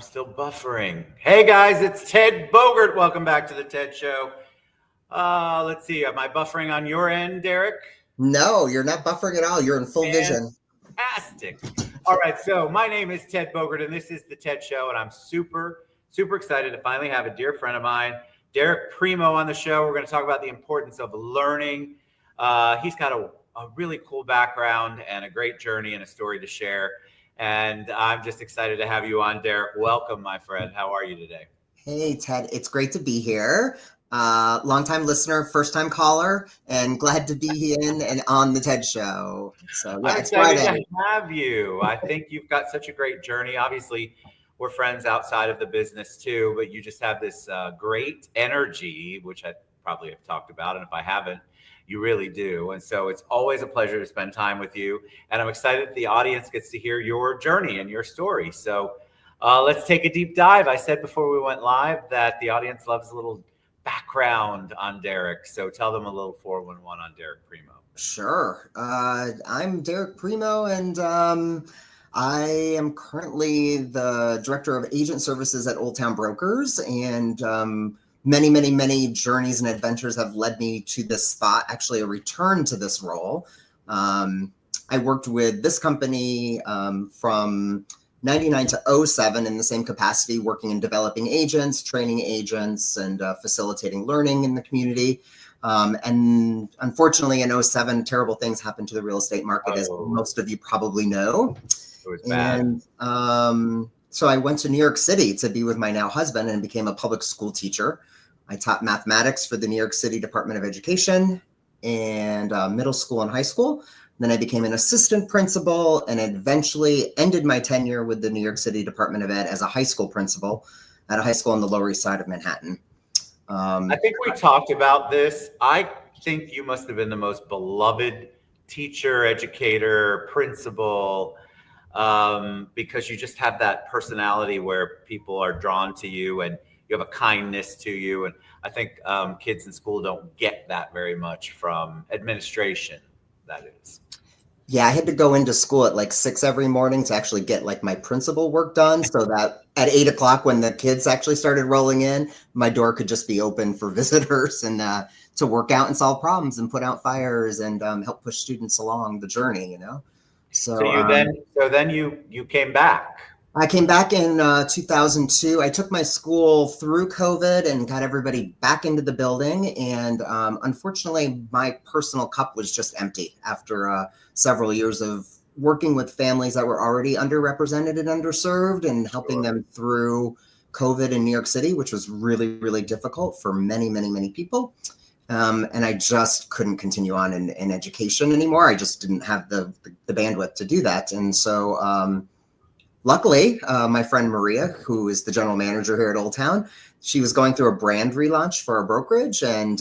still buffering. Hey guys, it's Ted Bogert. Welcome back to the Ted Show. Let's see. Am I buffering on your end, Derek? No, you're not buffering at all. You're in full vision. Fantastic. All right. So my name is Ted Bogert, and this is the Ted Show, and I'm super excited to finally have a dear friend of mine, Derek Premo, on the show. We're going to talk about the importance of learning. He's got a really cool background and a great journey and a story to share. And I'm just excited to have you on, Derek. Welcome, my friend. How are you today? Hey, Ted. It's great to be here. Longtime listener, first-time caller, and glad to be in and on the Ted Show. So yeah, I'm it's excited Friday. to have you. I think you've got such a great journey. Obviously, we're friends outside of the business too, but you just have this great energy, which I probably have talked about. And if I haven't, you really do. And so it's always a pleasure to spend time with you. And I'm excited that the audience gets to hear your journey and your story. So let's take a deep dive. I said before we went live that the audience loves a little background on Derek. So tell them a little 411 on Derek Premo. Sure. I'm Derek Premo, and I am currently the Director of Agent Services at Old Town Brokers, and many journeys and adventures have led me to this spot, actually a return to this role. I worked with this company from 99 to 07 in the same capacity, working in developing agents, training agents, and facilitating learning in the community. And unfortunately, in 07, terrible things happened to the real estate market, as most of you probably know. It was bad. And so I went to New York City to be with my now husband and became a public school teacher. I taught mathematics for the New York City Department of Education and middle school and high school. Then I became an assistant principal and eventually ended my tenure with the New York City Department of Ed as a high school principal at a high school on the Lower East Side of Manhattan. I think we talked about this. I think you must have been the most beloved teacher, educator, principal, because you just have that personality where people are drawn to you and you have a kindness to you. And I think kids in school don't get that very much from administration, that is. Yeah, I had to go into school at like 6 every morning to actually get like my principal work done, so that at 8 o'clock when the kids actually started rolling in, my door could just be open for visitors and to work out and solve problems and put out fires and help push students along the journey, you know? So then you came back. I came back in 2002. I took my school through COVID and got everybody back into the building. And unfortunately, my personal cup was just empty after several years of working with families that were already underrepresented and underserved and helping them through COVID in New York City, which was really difficult for many people. And I just couldn't continue on in education anymore. I just didn't have the bandwidth to do that. And so luckily, my friend Maria, who is the general manager here at Old Town, she was going through a brand relaunch for our brokerage and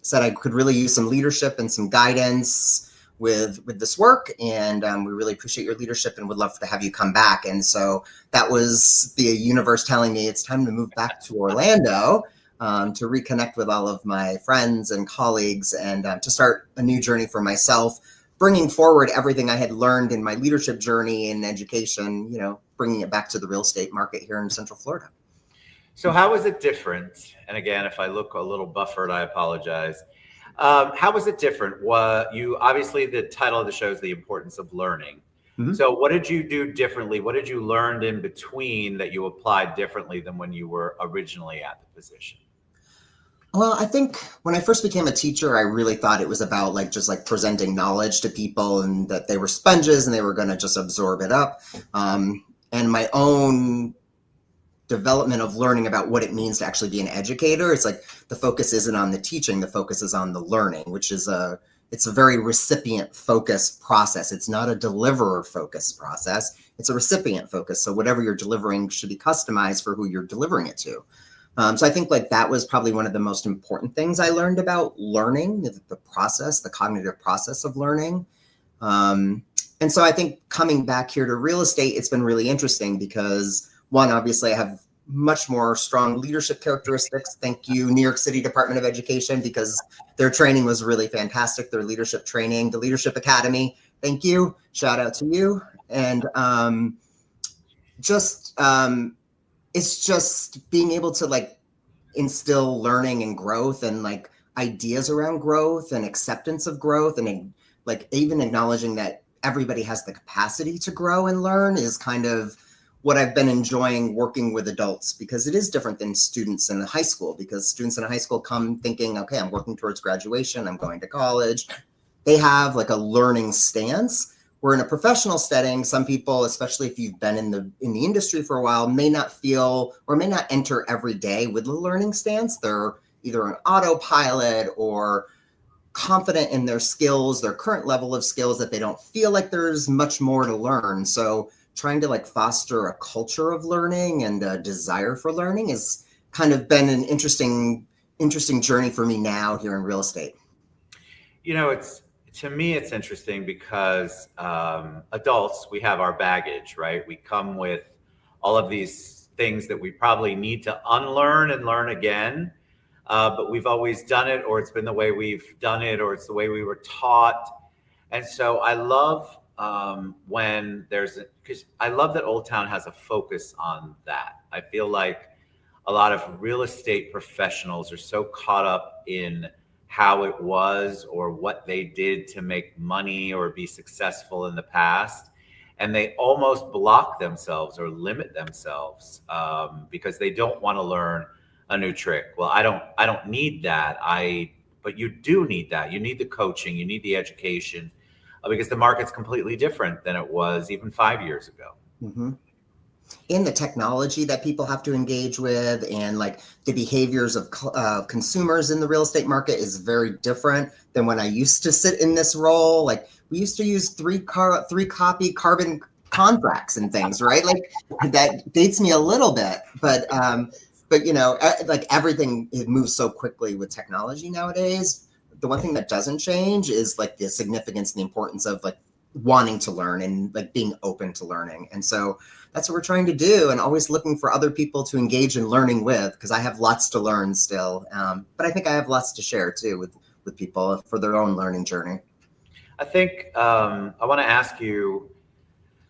said I could really use some leadership and some guidance with this work. And we really appreciate your leadership and would love to have you come back. And so that was the universe telling me it's time to move back to Orlando to reconnect with all of my friends and colleagues and to start a new journey for myself, bringing forward everything I had learned in my leadership journey in education, you know, bringing it back to the real estate market here in Central Florida. So how is it different? And again, if I look a little buffered, I apologize. How was it different? You obviously, the title of the show is The Importance of Learning. Mm-hmm. So what did you do differently? What did you learn in between that you applied differently than when you were originally at the position? Well, I think when I first became a teacher, I really thought it was about just presenting knowledge to people and that they were sponges and they were going to just absorb it up. And my own development of learning about what it means to actually be an educator, it's like the focus isn't on the teaching, the focus is on the learning, which is it's a very recipient focused process. It's not a deliverer focused process. It's a recipient focus. So whatever you're delivering should be customized for who you're delivering it to. So I think that was probably one of the most important things I learned about learning, the process, the cognitive process of learning. And so I think coming back here to real estate, it's been really interesting because one, obviously I have much more strong leadership characteristics. Thank you, New York City Department of Education, because their training was really fantastic. Their leadership training, the Leadership Academy. Thank you. Shout out to you. And it's just being able to like instill learning and growth and like ideas around growth and acceptance of growth and like even acknowledging that everybody has the capacity to grow and learn is kind of what I've been enjoying working with adults, because it is different than students in high school, because students in high school come thinking, okay, I'm working towards graduation, I'm going to college. They have like a learning stance. Where in a professional setting, some people, especially if you've been in the industry for a while, may not feel or may not enter every day with a learning stance. They're either an autopilot or confident in their skills, their current level of skills, that they don't feel like there's much more to learn. So trying to like foster a culture of learning and a desire for learning has kind of been an interesting journey for me now here in real estate. You know, to me, it's interesting because adults, we have our baggage, right? We come with all of these things that we probably need to unlearn and learn again. But we've always done it, or it's been the way we've done it, or it's the way we were taught. And so I love when because I love that Old Town has a focus on that. I feel like a lot of real estate professionals are so caught up in how it was or what they did to make money or be successful in the past. And they almost block themselves or limit themselves because they don't want to learn a new trick. Well, I don't need that. But you do need that. You need the coaching, you need the education because the market's completely different than it was even 5 years ago. Mm-hmm. In the technology that people have to engage with and like the behaviors of consumers in the real estate market is very different than when I used to sit in this role. Like we used to use three copy carbon contracts and things, right? Like that dates me a little bit, but you know, like everything, it moves so quickly with technology nowadays. The one thing that doesn't change is like the significance and the importance of like wanting to learn and like being open to learning. And so that's what we're trying to do, and always looking for other people to engage in learning with, because I have lots to learn still. But I think I have lots to share too with people for their own learning journey. I think I want to ask you,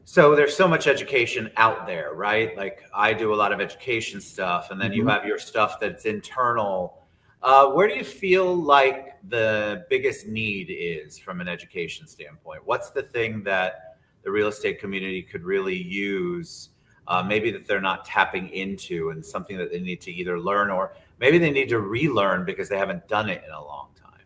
so there's so much education out there, right? Like I do a lot of education stuff, and then you have your stuff that's internal. Where do you feel like the biggest need is from an education standpoint? What's the thing that the real estate community could really use, maybe that they're not tapping into, and something that they need to either learn or maybe they need to relearn because they haven't done it in a long time?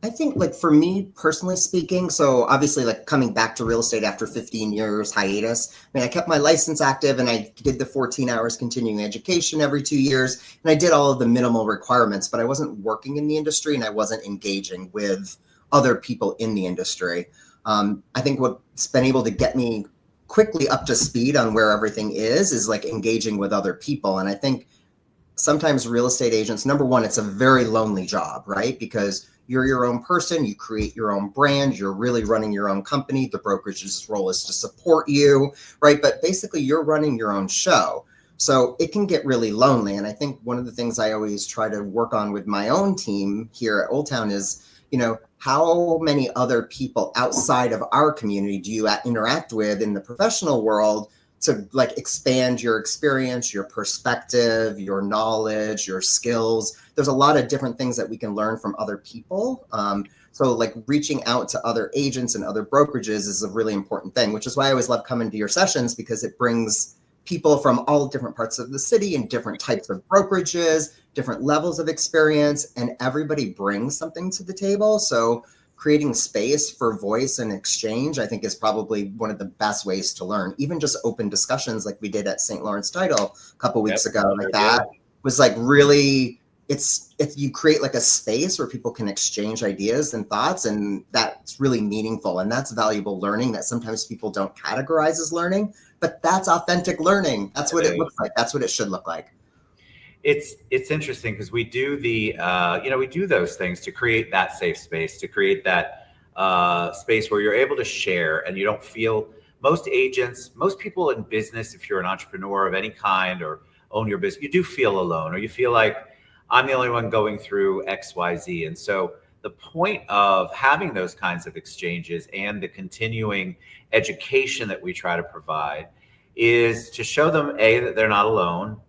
I think like for me personally speaking, so obviously like coming back to real estate after 15 years hiatus, I mean, I kept my license active and I did the 14 hours continuing education every 2 years. And I did all of the minimal requirements, but I wasn't working in the industry and I wasn't engaging with other people in the industry. I think what's been able to get me quickly up to speed on where everything is like engaging with other people. And I think sometimes real estate agents, number one, it's a very lonely job, right? Because you're your own person, you create your own brand, you're really running your own company. The brokerage's role is to support you, right? But basically you're running your own show. So it can get really lonely. And I think one of the things I always try to work on with my own team here at Old Town is, you know, how many other people outside of our community do you interact with in the professional world to like expand your experience, your perspective, your knowledge, your skills? There's a lot of different things that we can learn from other people. So like reaching out to other agents and other brokerages is a really important thing, which is why I always love coming to your sessions, because it brings people from all different parts of the city and different types of brokerages, different levels of experience, and everybody brings something to the table. So creating space for voice and exchange, I think, is probably one of the best ways to learn. Even just open discussions like we did at St. Lawrence Title a couple weeks ago, like that was like really, it's if you create like a space where people can exchange ideas and thoughts, and that's really meaningful. And that's valuable learning that sometimes people don't categorize as learning, but that's authentic learning. That's what it looks like. That's what it should look like. It's interesting because we do we do those things to create that safe space, to create that space where you're able to share and you don't feel. Most agents, most people in business, if you're an entrepreneur of any kind or own your business, you do feel alone, or you feel like I'm the only one going through X, Y, Z. And so the point of having those kinds of exchanges and the continuing education that we try to provide is to show them, A, that they're not alone,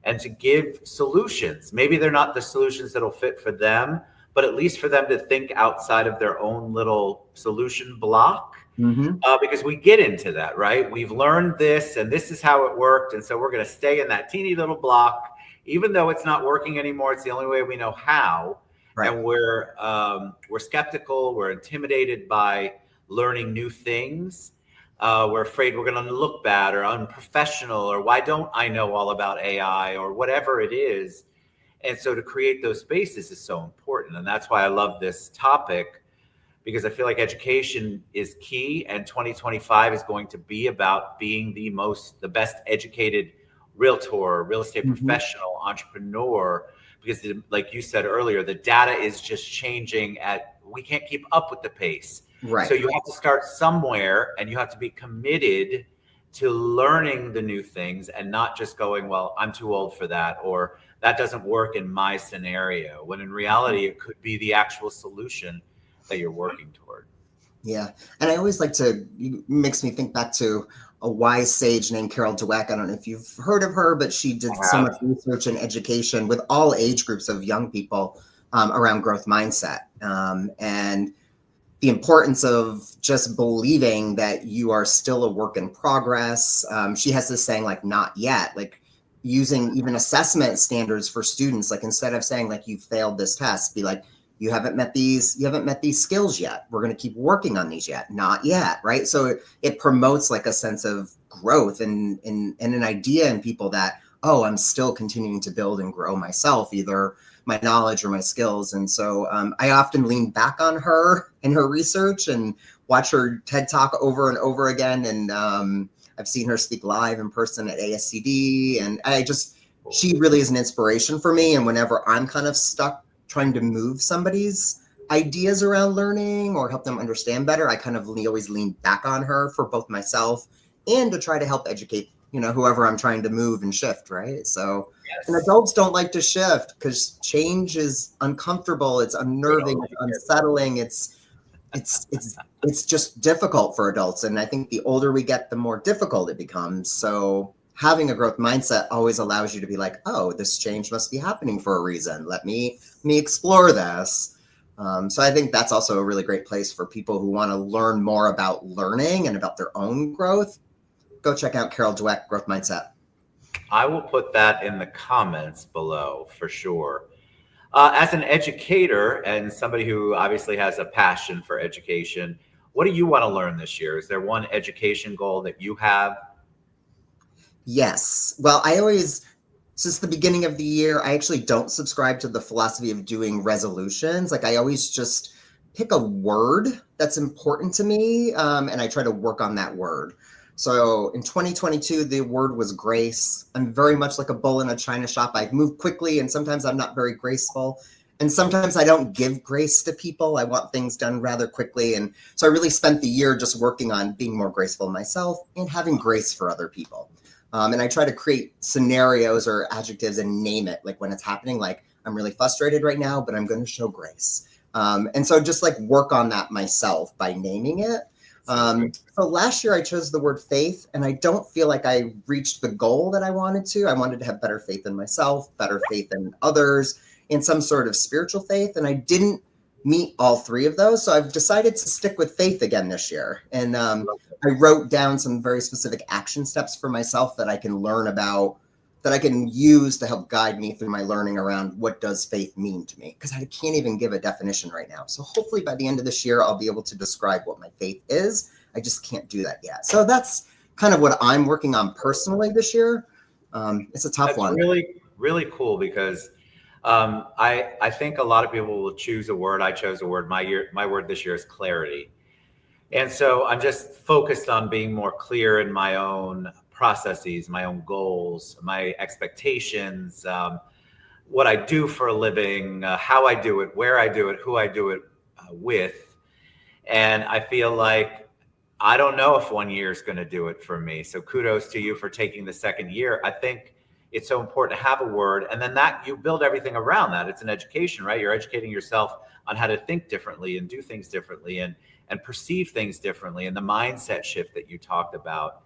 and to give solutions. Maybe they're not the solutions that'll fit for them, but at least for them to think outside of their own little solution block. Because we get into that, right? We've learned this and this is how it worked. And so we're going to stay in that teeny little block, even though it's not working anymore. It's the only way we know how. Right. And we're skeptical. We're intimidated by learning new things. We're afraid we're going to look bad or unprofessional, or why don't I know all about AI or whatever it is. And so to create those spaces is so important. And that's why I love this topic, because I feel like education is key, and 2025 is going to be about being the best educated realtor, real estate professional, entrepreneur, because like you said earlier, the data is just changing we can't keep up with the pace. Right. So you have to start somewhere, and you have to be committed to learning the new things and not just going, well, I'm too old for that, or that doesn't work in my scenario, when in reality, it could be the actual solution that you're working toward. Yeah. And I always it makes me think back to a wise sage named Carol Dweck. I don't know if you've heard of her, but she did so much research and education with all age groups of young people around growth mindset and the importance of just believing that you are still a work in progress. She has this saying, not yet, using even assessment standards for students. Instead of saying you failed this test, be like, you haven't met these skills yet. We're going to keep working on these yet. Not yet. Right. So it promotes a sense of growth and an idea in people that, oh, I'm still continuing to build and grow myself, either my knowledge or my skills. And so I often lean back on her and her research and watch her TED Talk over and over again. And I've seen her speak live in person at ASCD. And she really is an inspiration for me. And whenever I'm kind of stuck trying to move somebody's ideas around learning or help them understand better, I kind of always lean back on her for both myself and to try to help educate, whoever I'm trying to move and shift. Right. So, yes. And adults don't like to shift because change is uncomfortable. It's unnerving, it's unsettling. It's just difficult for adults. And I think the older we get, the more difficult it becomes. So having a growth mindset always allows you to be like, oh, this change must be happening for a reason. Let me explore this. So I think that's also a really great place for people who want to learn more about learning and about their own growth. Go check out Carol Dweck, Growth Mindset. I will put that in the comments below for sure. As an educator and somebody who obviously has a passion for education, what do you want to learn this year? Is there one education goal that you have? Yes. Well, since the beginning of the year, I actually don't subscribe to the philosophy of doing resolutions. I always just pick a word that's important to me, and I try to work on that word. So in 2022, the word was grace. I'm very much like a bull in a china shop. I move quickly, and sometimes I'm not very graceful. And sometimes I don't give grace to people. I want things done rather quickly. And so I really spent the year just working on being more graceful myself and having grace for other people. And I try to create scenarios or adjectives and name it, when it's happening, I'm really frustrated right now, but I'm going to show grace. And so just work on that myself by naming it. So last year I chose the word faith, and I don't feel like I reached the goal that I wanted to. I wanted to have better faith in myself, better faith in others, and some sort of spiritual faith. And I didn't meet all three of those. So I've decided to stick with faith again this year. And I wrote down some very specific action steps for myself that I can learn about, that I can use to help guide me through my learning around what does faith mean to me, because I can't even give a definition right now. So hopefully by the end of this year, I'll be able to describe what my faith is. I just can't do that yet. So that's kind of what I'm working on personally this year. It's a tough one. Really, really cool, because I think a lot of people will choose a word. I chose a word. My word this year is clarity. And so I'm just focused on being more clear in my own processes, my own goals, my expectations, what I do for a living, how I do it, where I do it, who I do it with. And I feel like I don't know if 1 year is going to do it for me. So kudos to you for taking the second year. I think it's so important to have a word, and then that you build everything around that. It's an education, right? You're educating yourself on how to think differently and do things differently and perceive things differently. And the mindset shift that you talked about,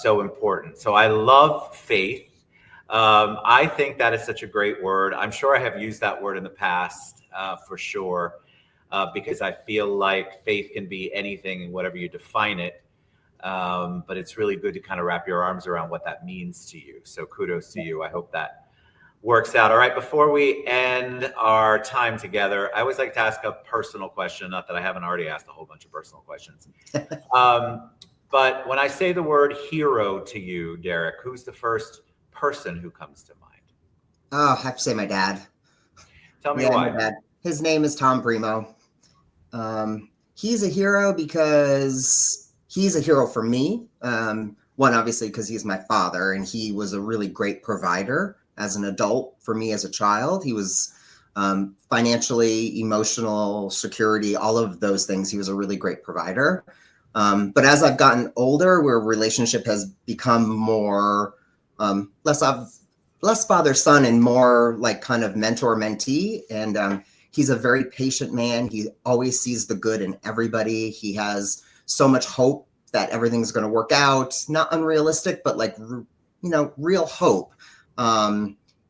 so important. So I love faith. I think that is such a great word. I'm sure I have used that word in the past, for sure, because I feel like faith can be anything, whatever you define it. But it's really good to kind of wrap your arms around what that means to you. So kudos to you. I hope that works out. All right. Before we end our time together, I always like to ask a personal question. Not that I haven't already asked a whole bunch of personal questions. But when I say the word hero to you, Derek, who's the first person who comes to mind? Oh, I have to say my dad. Tell me Yeah, why. my dad. His name is Tom Premo. He's a hero because he's a hero for me. One, obviously, because he's my father, and he was a really great provider as an adult for me as a child. He was financially, emotional, security, all of those things. He was a really great provider. But as I've gotten older, where relationship has become more less father son and more like kind of mentor mentee, and he's a very patient man. He always sees the good in everybody. He has so much hope that everything's going to work out. Not unrealistic, but like, real hope.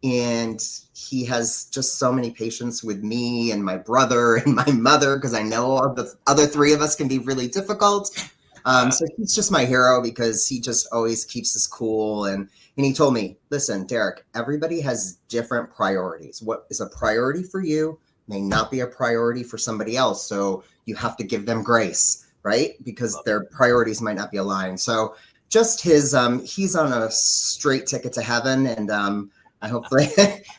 And he has just so many patience with me and my brother and my mother, because I know the other three of us can be really difficult. So he's just my hero because he just always keeps us cool. And he told me, listen, Derek, everybody has different priorities. What is a priority for you may not be a priority for somebody else. So you have to give them grace, right? Because their priorities might not be aligned. So just his, he's on a straight ticket to heaven. And I hopefully,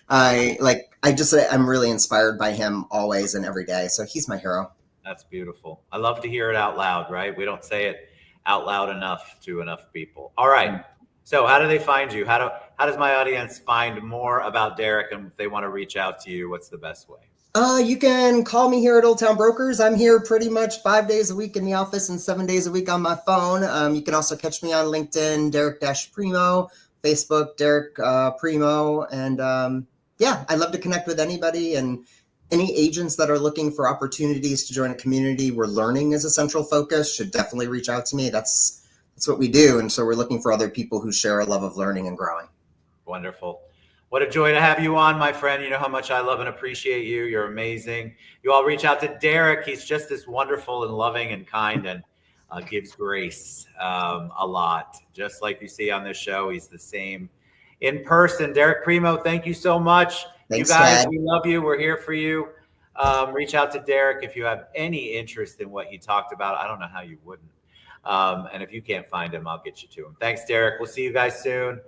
I'm really inspired by him always and every day. So he's my hero. That's beautiful. I love to hear it out loud, right? We don't say it out loud enough to enough people. All right. So how do they find you? How does my audience find more about Derek? And if they want to reach out to you, what's the best way? You can call me here at Old Town Brokers. I'm here pretty much 5 days a week in the office and 7 days a week on my phone. You can also catch me on LinkedIn, Derek-Premo, Facebook, Derek Premo. And yeah, I love to connect with anybody, and any agents that are looking for opportunities to join a community where learning is a central focus should definitely reach out to me. That's what we do. And so we're looking for other people who share a love of learning and growing. Wonderful. What a joy to have you on, my friend. You know how much I love and appreciate you. You're amazing. You all reach out to Derek. He's just as wonderful and loving and kind, and gives grace a lot. Just like you see on this show, he's the same in person. Derek Premo, thank you so much. Thanks, you guys, Ted. we love you. We're here for you. Reach out to Derek if you have any interest in what he talked about. I don't know how you wouldn't. And if you can't find him, I'll get you to him. Thanks, Derek. We'll see you guys soon.